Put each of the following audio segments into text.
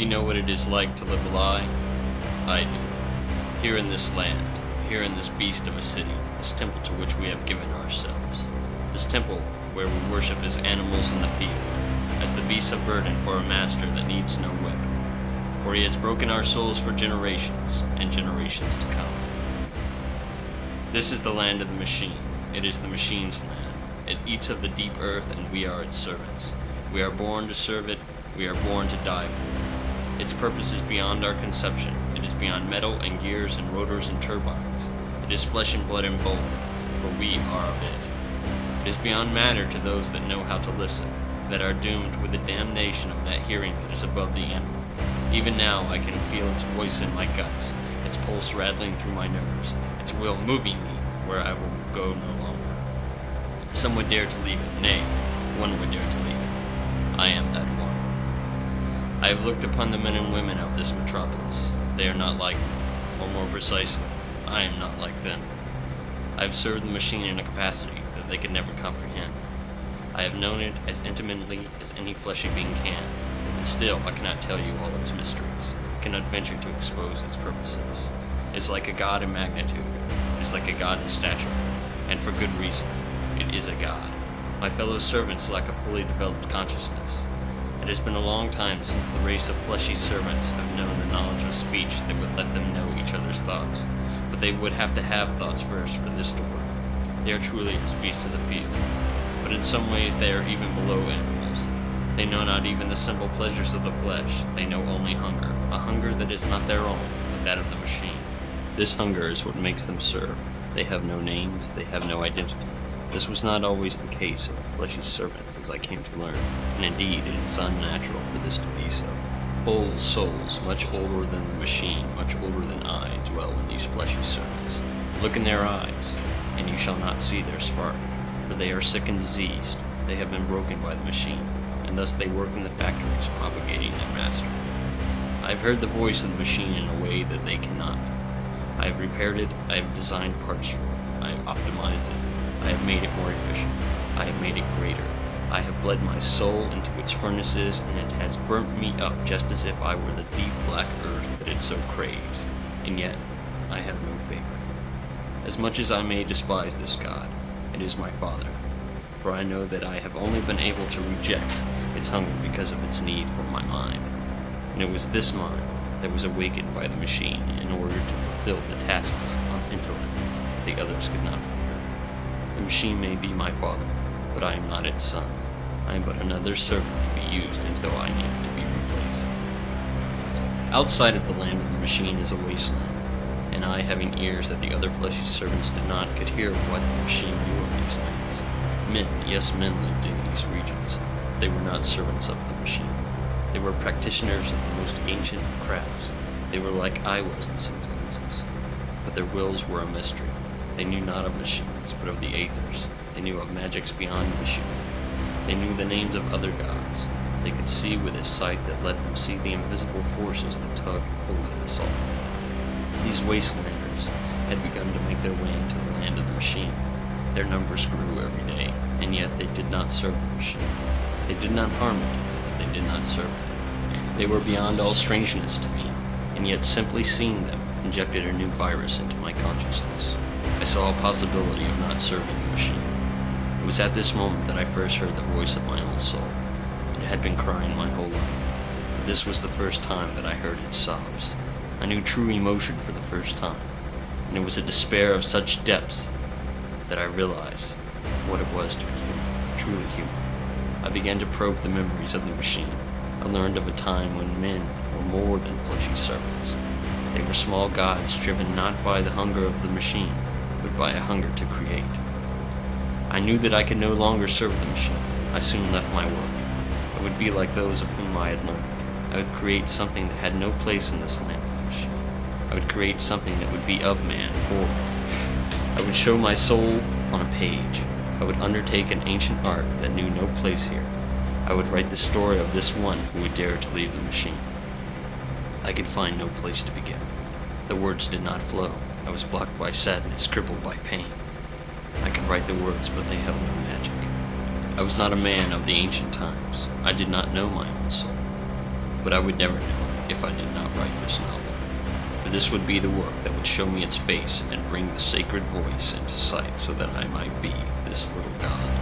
You know what it is like to live a lie? I do. Here in this land, here in this beast of a city, this temple to which we have given ourselves. This temple where we worship as animals in the field, as the beasts of burden for a master that needs no whip. For he has broken our souls for generations, and generations to come. This is the land of the machine. It is the machine's land. It eats of the deep earth, and we are its servants. We are born to serve it. We are born to die for it. Its purpose is beyond our conception. It is beyond metal and gears and rotors and turbines. It is flesh and blood and bone, for we are of it. It is beyond matter to those that know how to listen, that are doomed with the damnation of that hearing that is above the animal. Even now I can feel its voice in my guts, its pulse rattling through my nerves, its will moving me where I will go no longer. Some would dare to leave it, nay, one would dare to leave it. I am that one. I have looked upon the men and women of this metropolis. They are not like me, or more precisely, I am not like them. I have served the machine in a capacity that they could never comprehend. I have known it as intimately as any fleshy being can, and still I cannot tell you all its mysteries, cannot venture to expose its purposes. It is like a god in magnitude, it is like a god in stature, and for good reason. It is a god. My fellow servants lack a fully developed consciousness. It has been a long time since the race of fleshy servants have known the knowledge of speech that would let them know each other's thoughts, but they would have to have thoughts first for this to work. They are truly as beasts of the field, but in some ways they are even below animals. They know not even the simple pleasures of the flesh. They know only hunger, a hunger that is not their own, but that of the machine. This hunger is what makes them serve. They have no names, they have no identity. This was not always the case of the fleshy servants, as I came to learn, and indeed it is unnatural for this to be so. Old souls, much older than the machine, much older than I, dwell in these fleshy servants. Look in their eyes, and you shall not see their spark, for they are sick and diseased. They have been broken by the machine, and thus they work in the factories, propagating their master. I have heard the voice of the machine in a way that they cannot. I have repaired it, I have designed parts for it, I have optimized it, I have made it more efficient, I have made it greater. I have bled my soul into its furnaces, and it has burnt me up just as if I were the deep black earth that it so craves. And yet, I have no favor. As much as I may despise this God, it is my Father, for I know that I have only been able to reject its hunger because of its need for my mind. And it was this mind that was awakened by the machine in order to fulfill the tasks of intellect that the others could not fulfill. The machine may be my father, but I am not its son. I am but another servant to be used until I need to be replaced. Outside of the land of the machine is a wasteland, and I, having ears that the other fleshy servants did not, could hear what the machine knew of these lands. Men, yes, men lived in these regions. They were not servants of the machine. They were practitioners of the most ancient of crafts. They were like I was in some senses, but their wills were a mystery. They knew not of machines, but of the aethers. They knew of magics beyond machinery. They knew the names of other gods. They could see with a sight that let them see the invisible forces that tug and pull at us all. These wastelanders had begun to make their way into the land of the machine. Their numbers grew every day, and yet they did not serve the machine. They did not harm it, but they did not serve it. They were beyond all strangeness to me, and yet simply seeing them injected a new virus into my consciousness. I saw a possibility of not serving the machine. It was at this moment that I first heard the voice of my own soul. It had been crying my whole life, but this was the first time that I heard its sobs. I knew true emotion for the first time, and it was a despair of such depths that I realized what it was to be human, truly human. I began to probe the memories of the machine. I learned of a time when men were more than fleshy servants. They were small gods driven not by the hunger of the machine, but by a hunger to create. I knew that I could no longer serve the machine. I soon left my work. I would be like those of whom I had learned. I would create something that had no place in this land of the machine. I would create something that would be of man, for man. I would show my soul on a page. I would undertake an ancient art that knew no place here. I would write the story of this one who would dare to leave the machine. I could find no place to begin. The words did not flow. I was blocked by sadness, crippled by pain. I could write the words, but they held no magic. I was not a man of the ancient times. I did not know my own soul, but I would never know it. if I did not write this novel. For this would be the work that would show me its face and bring the sacred voice into sight so that I might be this little god.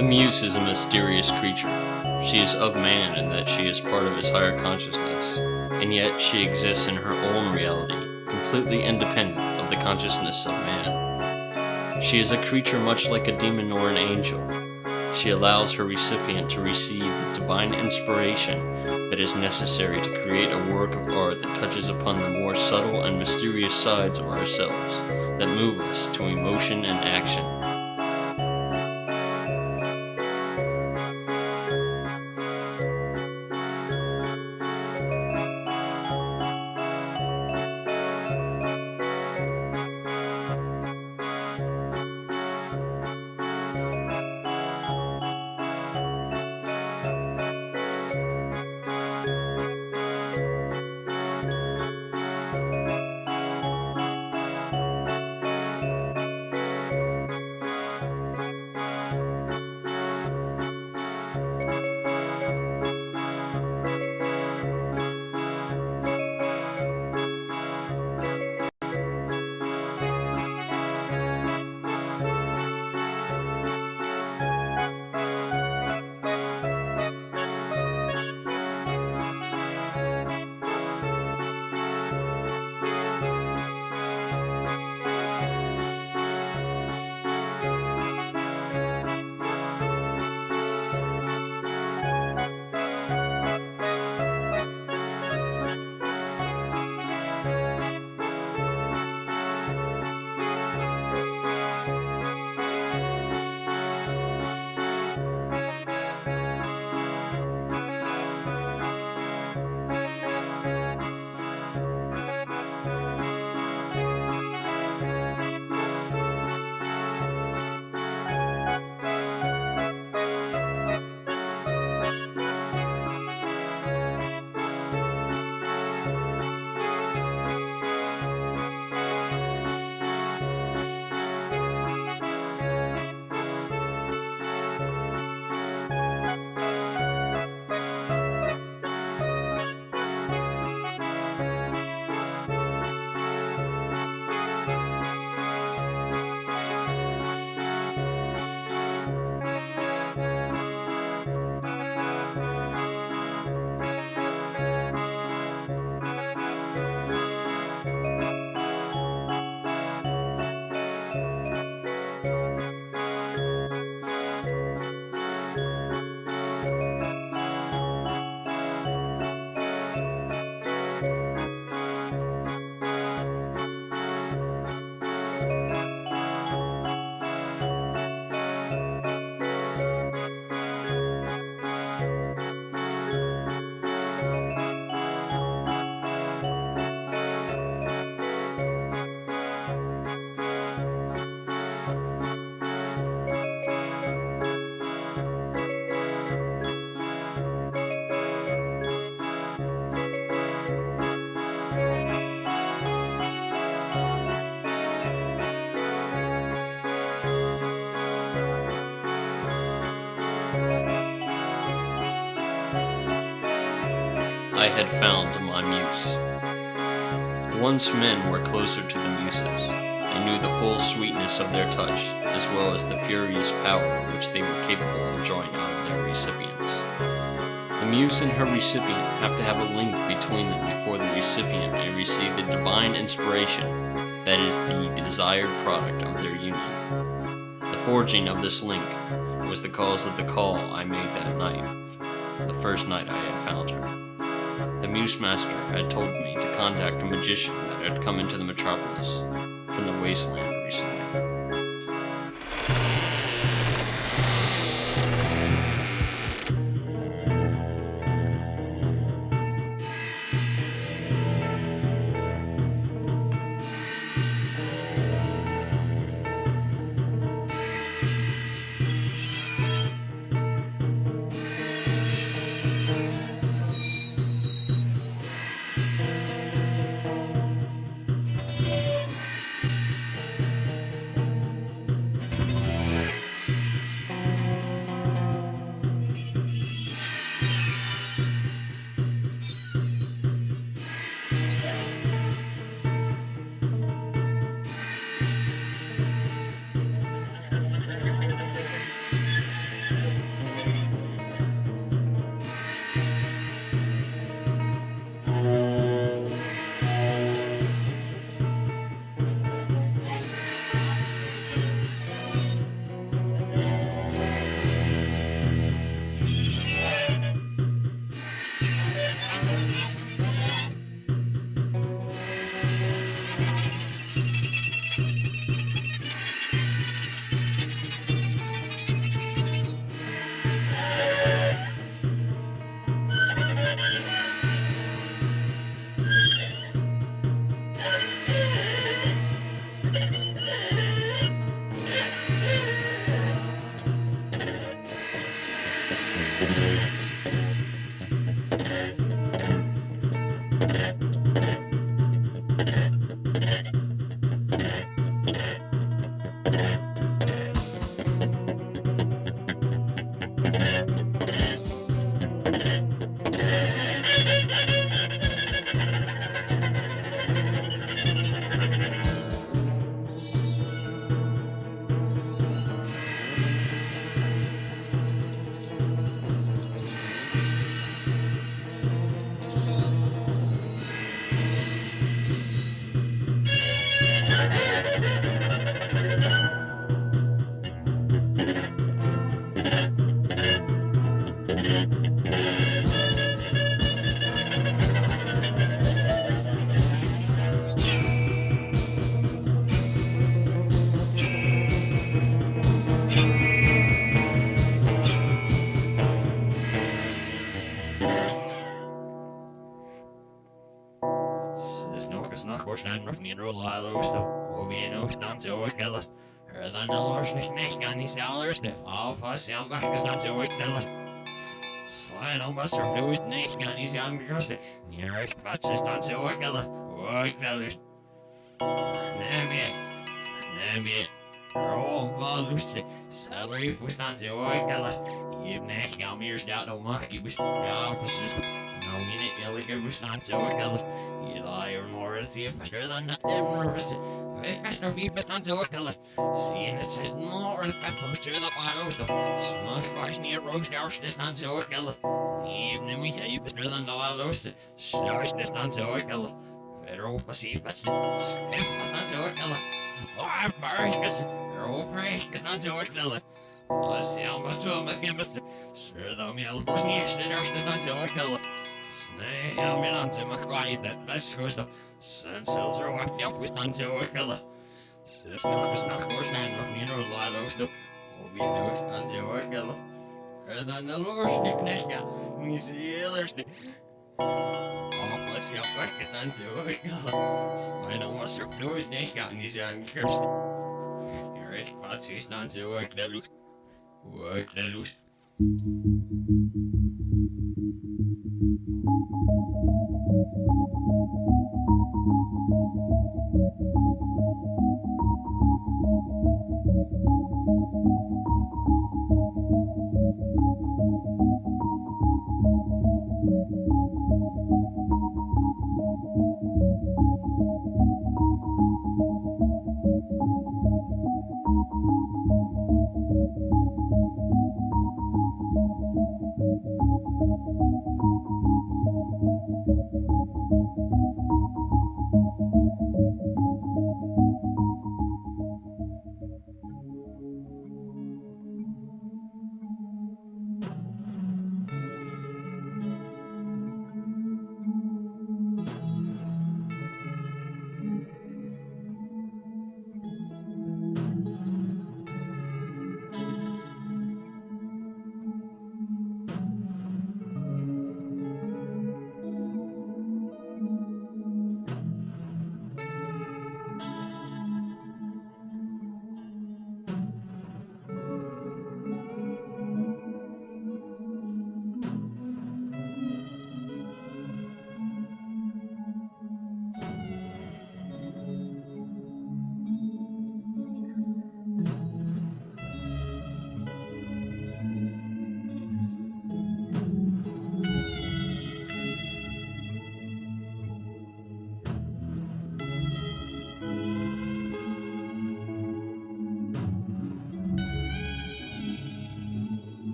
The Muse is a mysterious creature. She is of man in that she is part of his higher consciousness, and yet she exists in her own reality, completely independent of the consciousness of man. She is a creature much like a demon or an angel. She allows her recipient to receive the divine inspiration that is necessary to create a work of art that touches upon the more subtle and mysterious sides of ourselves that move us to emotion and action. I had found my muse. Once men were closer to the muses. They knew the full sweetness of their touch, as well as the furious power which they were capable of drawing out of their recipients. The muse and her recipient have to have a link between them before the recipient may receive the divine inspiration that is the desired product of their union. The forging of this link was the cause of the call I made that night, the first night I had found her. The muse master had told me to contact a magician that had come into the metropolis from the wasteland recently.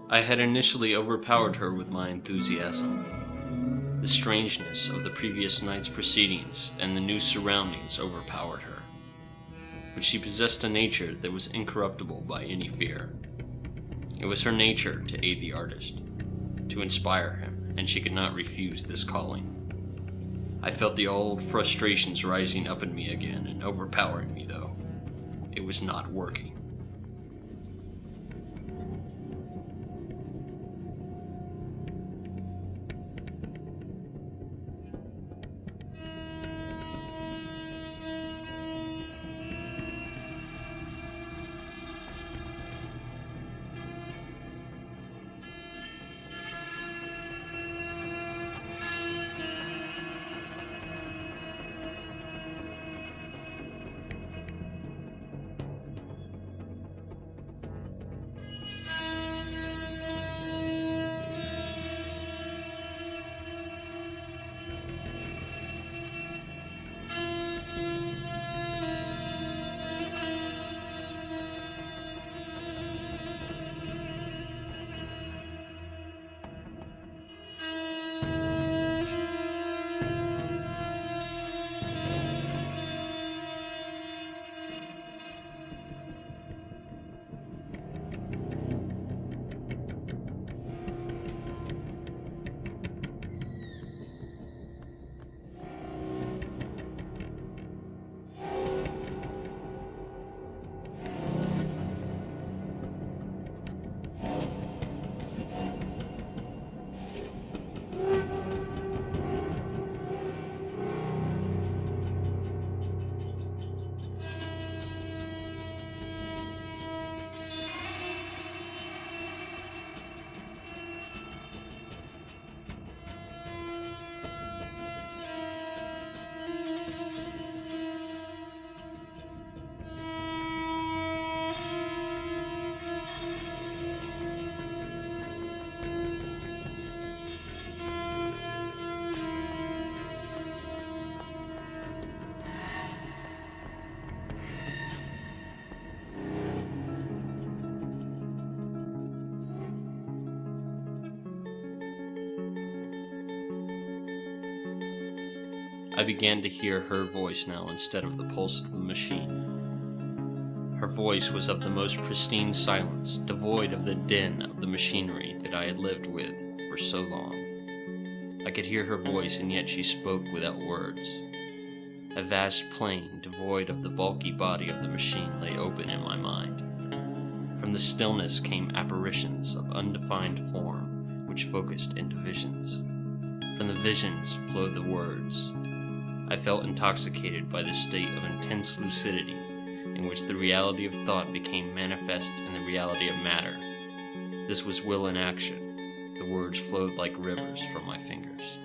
I had initially overpowered her with my enthusiasm. The strangeness of the previous night's proceedings and the new surroundings overpowered her. But she possessed a nature that was incorruptible by any fear. It was her nature to aid the artist, to inspire him, and she could not refuse this calling. I felt the old frustrations rising up in me again and overpowering me, though. It was not working. I began to hear her voice now instead of the pulse of the machine. Her voice was of the most pristine silence, devoid of the din of the machinery that I had lived with for so long. I could hear her voice, and yet she spoke without words. A vast plain, devoid of the bulky body of the machine, lay open in my mind. From the stillness came apparitions of undefined form, which focused into visions. From the visions flowed the words. I felt intoxicated by the state of intense lucidity, in which the reality of thought became manifest in the reality of matter. This was will in action. The words flowed like rivers from my fingers.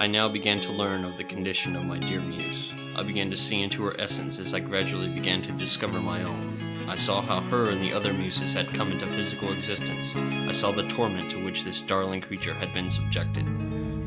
I now began to learn of the condition of my dear muse. I began to see into her essence as I gradually began to discover my own. I saw how her and the other muses had come into physical existence. I saw the torment to which this darling creature had been subjected.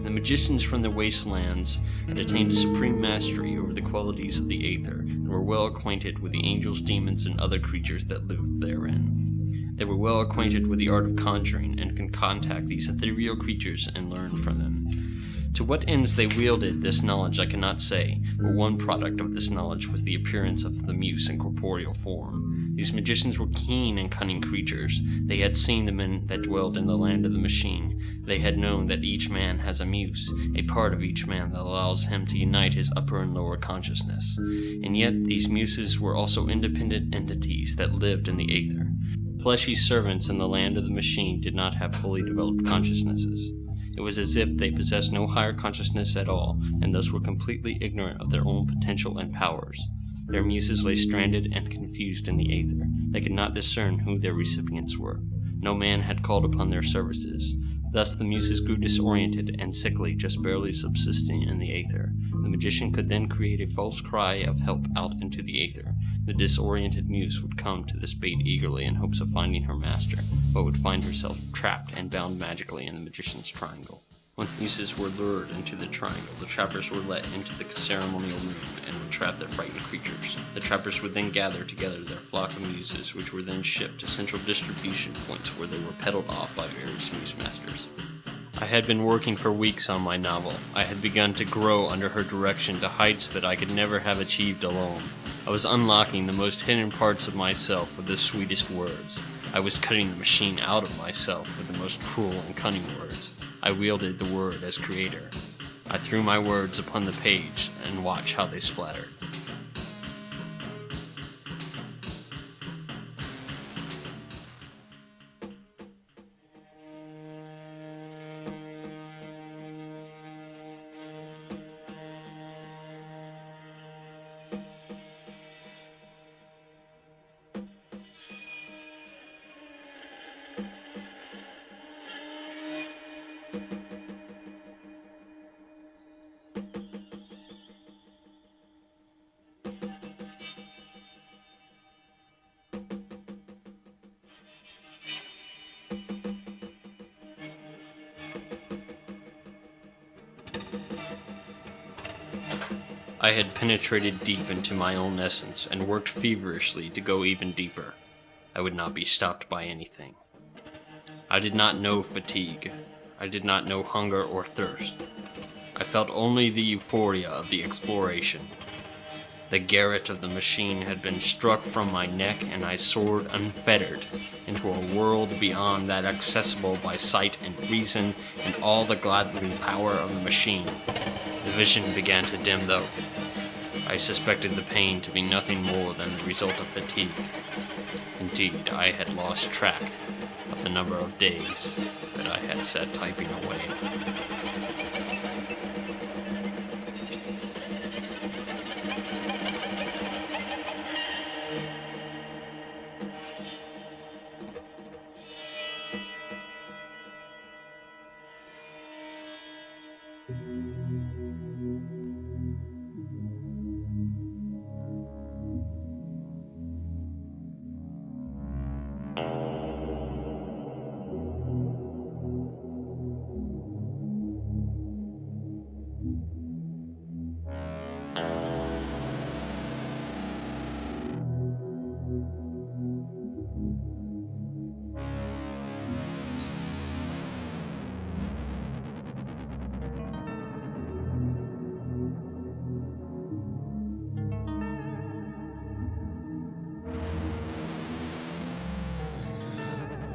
The magicians from the wastelands had attained supreme mastery over the qualities of the aether, and were well acquainted with the angels, demons, and other creatures that lived therein. They were well acquainted with the art of conjuring, and could contact these ethereal creatures and learn from them. To what ends they wielded this knowledge I cannot say, but one product of this knowledge was the appearance of the muse in corporeal form. These magicians were keen and cunning creatures. They had seen the men that dwelled in the land of the machine. They had known that each man has a muse, a part of each man that allows him to unite his upper and lower consciousness. And yet these muses were also independent entities that lived in the aether. Fleshy servants in the land of the machine did not have fully developed consciousnesses. It was as if they possessed no higher consciousness at all, and thus were completely ignorant of their own potential and powers. Their muses lay stranded and confused in the aether. They could not discern who their recipients were. No man had called upon their services. Thus the muses grew disoriented and sickly, just barely subsisting in the aether. The magician could then create a false cry of help out into the aether. The disoriented muse would come to this bait eagerly in hopes of finding her master, but would find herself trapped and bound magically in the magician's triangle. Once the muses were lured into the triangle, the trappers were let into the ceremonial room and would trap their frightened creatures. The trappers would then gather together their flock of muses, which were then shipped to central distribution points where they were peddled off by various muse masters. I had been working for weeks on my novel. I had begun to grow under her direction to heights that I could never have achieved alone. I was unlocking the most hidden parts of myself with the sweetest words. I was cutting the machine out of myself with the most cruel and cunning words. I wielded the word as creator. I threw my words upon the page and watched how they splattered. I had penetrated deep into my own essence and worked feverishly to go even deeper. I would not be stopped by anything. I did not know fatigue. I did not know hunger or thirst. I felt only the euphoria of the exploration. The garrote of the machine had been struck from my neck, and I soared unfettered into a world beyond that accessible by sight and reason and all the gladdening power of the machine. The vision began to dim, though. I suspected the pain to be nothing more than the result of fatigue. Indeed, I had lost track of the number of days that I had sat typing away.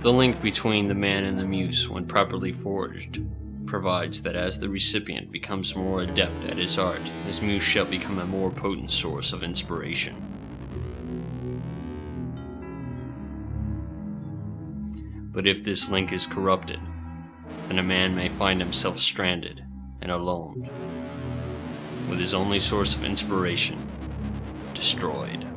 The link between the man and the muse, when properly forged, provides that as the recipient becomes more adept at his art, his muse shall become a more potent source of inspiration. But if this link is corrupted, then a man may find himself stranded and alone, with his only source of inspiration destroyed.